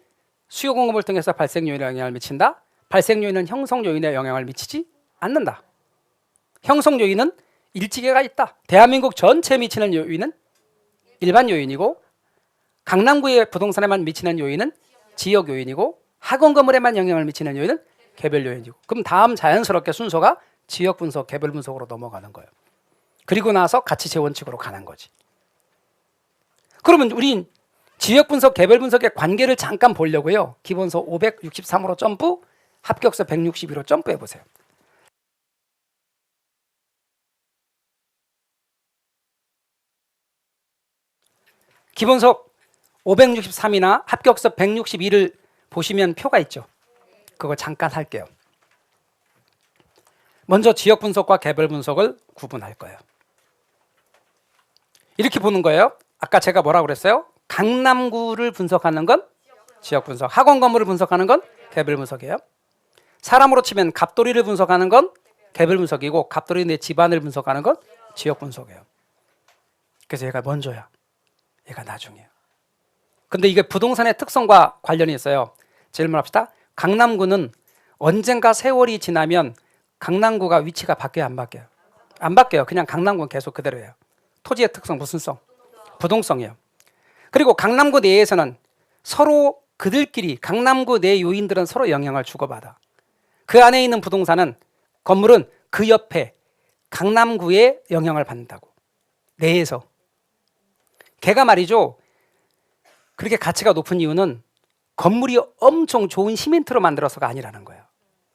수요 공급을 통해서 발생 요인에 영향을 미친다. 발생 요인은 형성 요인에 영향을 미치지 않는다. 형성 요인은 일지계가 있다. 대한민국 전체에 미치는 요인은 일반 요인이고 강남구의 부동산에만 미치는 요인은 지역 요인이고 학원 건물에만 영향을 미치는 요인은 개별 요인이고. 그럼 다음 자연스럽게 순서가 지역 분석, 개별 분석으로 넘어가는 거예요. 그리고 나서 가치 재원칙으로 가는 거지. 그러면 우린 지역 분석, 개별 분석의 관계를 잠깐 보려고요. 기본서 563으로 점프, 합격서 162로 점프해 보세요. 기본서 563이나 합격서 162를 보시면 표가 있죠. 그거 잠깐 할게요. 먼저 지역 분석과 개별 분석을 구분할 거예요. 이렇게 보는 거예요. 아까 제가 뭐라고 그랬어요? 강남구를 분석하는 건 지역 분석, 학원 건물을 분석하는 건 개별 분석이에요. 사람으로 치면 갑돌이를 분석하는 건 개별 분석이고 갑돌이 내 집안을 분석하는 건 지역 분석이에요. 그래서 얘가 먼저야, 얘가 나중이에요. 근데 이게 부동산의 특성과 관련이 있어요. 질문합시다. 강남구는 언젠가 세월이 지나면 강남구가 위치가 바뀌어요, 안 바뀌어요? 안 바뀌어요. 그냥 강남구는 계속 그대로예요. 토지의 특성, 무슨 성? 부동성이에요. 그리고 강남구 내에서는 서로 그들끼리, 강남구 내 요인들은 서로 영향을 주고받아. 그 안에 있는 부동산은, 건물은 그 옆에 강남구에 영향을 받는다고. 내에서. 걔가 말이죠, 그렇게 가치가 높은 이유는 건물이 엄청 좋은 시멘트로 만들어서가 아니라는 거예요.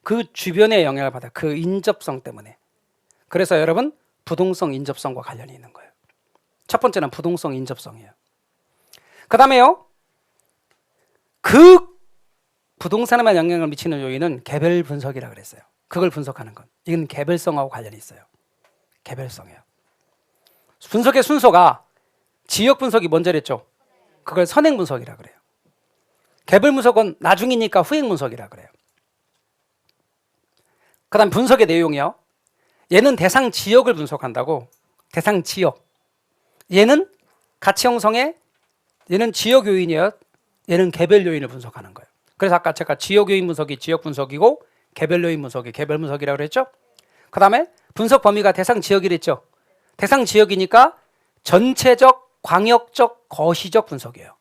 그 주변에 영향을 받아요. 그 인접성 때문에. 그래서 여러분 부동성 인접성과 관련이 있는 거예요. 첫 번째는 부동성 인접성이에요. 그 다음에요. 그 부동산에만 영향을 미치는 요인은 개별 분석이라고 그랬어요. 그걸 분석하는 건. 이건 개별성하고 관련이 있어요. 개별성이에요. 분석의 순서가 지역 분석이 먼저랬죠. 그걸 선행 분석이라고 그래요. 개별 분석은 나중이니까 후행 분석이라고 그래요. 그 다음 분석의 내용이요. 얘는 대상 지역을 분석한다고. 대상 지역. 얘는 가치 형성에 얘는 지역 요인이에요. 얘는 개별 요인을 분석하는 거예요. 그래서 아까 제가 지역 요인 분석이 지역 분석이고 개별 요인 분석이 개별 분석이라고 그랬죠. 그 다음에 분석 범위가 대상 지역이랬죠. 대상 지역이니까 전체적, 광역적, 거시적 분석이에요.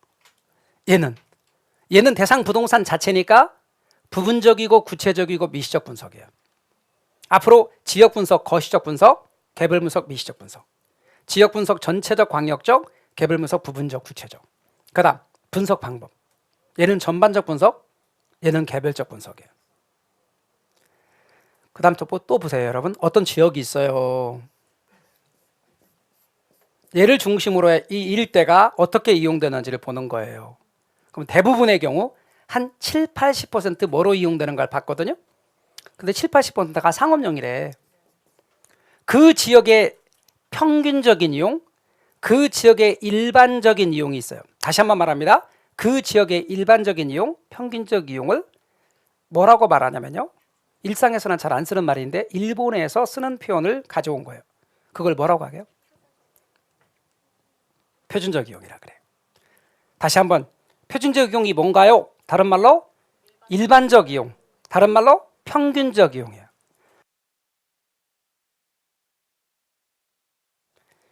얘는 대상 부동산 자체니까 부분적이고 구체적이고 미시적 분석이에요. 앞으로 지역 분석, 거시적 분석, 개별 분석, 미시적 분석. 지역 분석 전체적, 광역적, 개별 분석, 부분적, 구체적. 그 다음 분석 방법. 얘는 전반적 분석, 얘는 개별적 분석이에요. 그 다음 또 보세요, 여러분. 어떤 지역이 있어요. 얘를 중심으로 이 일대가 어떻게 이용되는지를 보는 거예요. 그럼 대부분의 경우 한 7, 80% 뭐로 이용되는 걸 봤거든요. 근데 7, 80%가 상업용이래. 그 지역의 평균적인 이용, 그 지역의 일반적인 이용이 있어요. 다시 한번 말합니다. 그 지역의 일반적인 이용, 평균적 이용을 뭐라고 말하냐면요. 일상에서는 잘 안 쓰는 말인데 일본에서 쓰는 표현을 가져온 거예요. 그걸 뭐라고 하게요? 표준적 이용이라 그래요. 다시 한번 표준적 이용이 뭔가요? 다른 말로 일반적 이용, 다른 말로 평균적 이용이에요.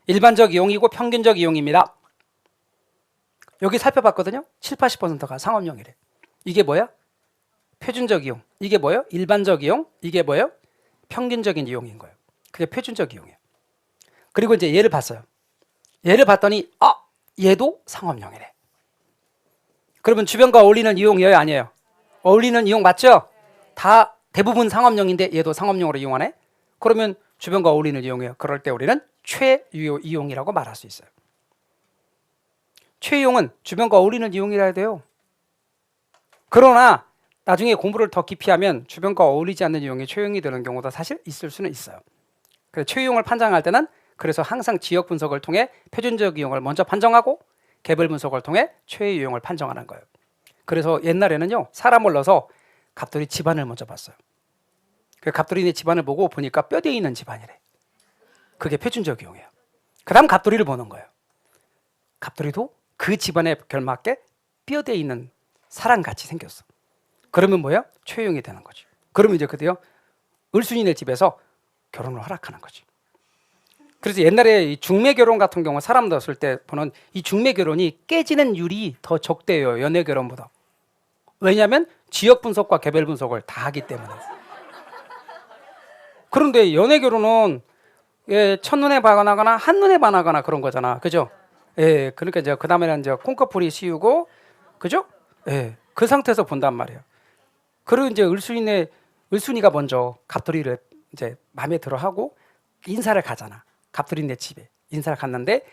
일반적 이용이고 평균적 이용입니다. 여기 살펴봤거든요. 7, 80%가 상업용이래. 이게 뭐야? 표준적 이용. 이게 뭐예요? 일반적 이용. 이게 뭐예요? 평균적인 이용인 거예요. 그게 표준적 이용이에요. 그리고 이제 얘를 봤어요. 얘를 봤더니 얘도 상업용이래. 그러면 주변과 어울리는 이용이에요? 아니에요? 어울리는 이용 맞죠? 다 대부분 상업용인데 얘도 상업용으로 이용하네? 그러면 주변과 어울리는 이용이에요. 그럴 때 우리는 최유효 이용이라고 말할 수 있어요. 최이용은 주변과 어울리는 이용이라 해야 돼요. 그러나 나중에 공부를 더 깊이 하면 주변과 어울리지 않는 이용이 최이용이 되는 경우도 사실 있을 수는 있어요. 그래서 최이용을 판정할 때는 그래서 항상 지역 분석을 통해 표준적 이용을 먼저 판정하고 개별 분석을 통해 최이 이용을 판정하는 거예요. 그래서 옛날에는요, 사람을 넣어서 갑돌이 집안을 먼저 봤어요. 그 갑돌이네 집안을 보고 보니까 뼈대 있는 집안이래. 그게 표준적 이용이에요. 그 다음 갑돌이를 보는 거예요. 갑돌이도 그 집안에 걸맞게 뼈대 있는 사람같이 생겼어. 그러면 뭐야? 최이용이 되는 거지. 그러면 이제 그때요, 을순이네 집에서 결혼을 허락하는 거지. 그래서 옛날에 이 중매 결혼 같은 경우 사람 넣었을 때 보는 이 중매 결혼이 깨지는 율이 더 적대요, 연애 결혼보다. 왜냐하면 지역 분석과 개별 분석을 다 하기 때문에. 그런데 연애 결혼은 첫눈에 반하거나 한눈에 반하거나 그런 거잖아, 그죠? 예, 그러니까 이제 그 다음에는 이제 콩커풀이 씌우고, 그죠? 예, 그 상태에서 본단 말이에요. 그리고 이제 을순이가 먼저 갑돌이를 이제 마음에 들어하고 인사를 가잖아. 갑돌이네 집에 인사를 갔는데,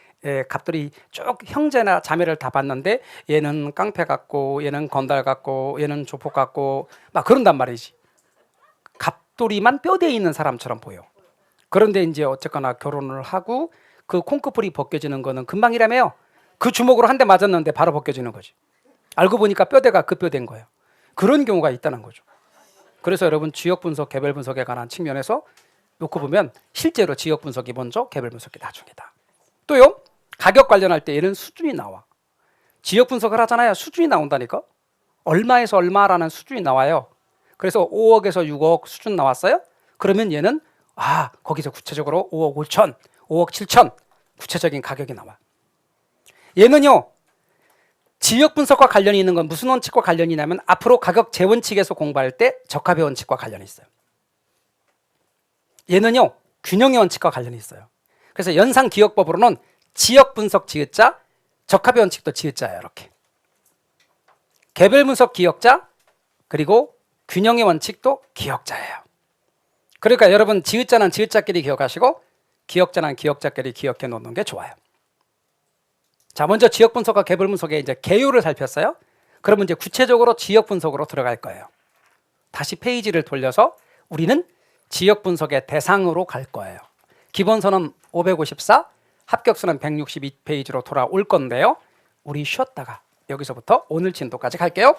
갑돌이 쭉 형제나 자매를 다 봤는데 얘는 깡패 같고 얘는 건달 같고 얘는 조폭 같고 막 그런단 말이지. 갑돌이만 뼈대에 있는 사람처럼 보여. 그런데 이제 어쨌거나 결혼을 하고 그 콩크풀이 벗겨지는 거는 금방이라며요. 그 주먹으로 한 대 맞았는데 바로 벗겨지는 거지. 알고 보니까 뼈대가 그 뼈대인 거예요. 그런 경우가 있다는 거죠. 그래서 여러분 지역 분석, 개별 분석에 관한 측면에서 놓고 보면 실제로 지역 분석이 먼저, 개별 분석이 나중이다. 또요, 가격 관련할 때 얘는 수준이 나와. 지역 분석을 하잖아요. 수준이 나온다니까. 얼마에서 얼마라는 수준이 나와요. 그래서 5억에서 6억 수준 나왔어요. 그러면 얘는 거기서 구체적으로 5억 5천, 5억 7천 구체적인 가격이 나와. 얘는요, 지역 분석과 관련이 있는 건 무슨 원칙과 관련이 있냐면 앞으로 가격 재원칙에서 공부할 때 적합의 원칙과 관련이 있어요. 얘는요, 균형의 원칙과 관련이 있어요. 그래서 연상기억법으로는 지역 분석 지읒자, 적합의 원칙도 지읒자예요. 이렇게. 개별 분석 기억자 그리고 균형의 원칙도 기억자예요. 그러니까 여러분 지읒자는 지읒자끼리 기억하시고 기억자는 기억자끼리 기억해 놓는 게 좋아요. 자, 먼저 지역 분석과 개별 분석의 이제 개요를 살폈어요. 그러면 이제 구체적으로 지역 분석으로 들어갈 거예요. 다시 페이지를 돌려서 우리는 지역 분석의 대상으로 갈 거예요. 기본서는 554, 합격서는 162페이지로 돌아올 건데요. 우리 쉬었다가 여기서부터 오늘 진도까지 갈게요.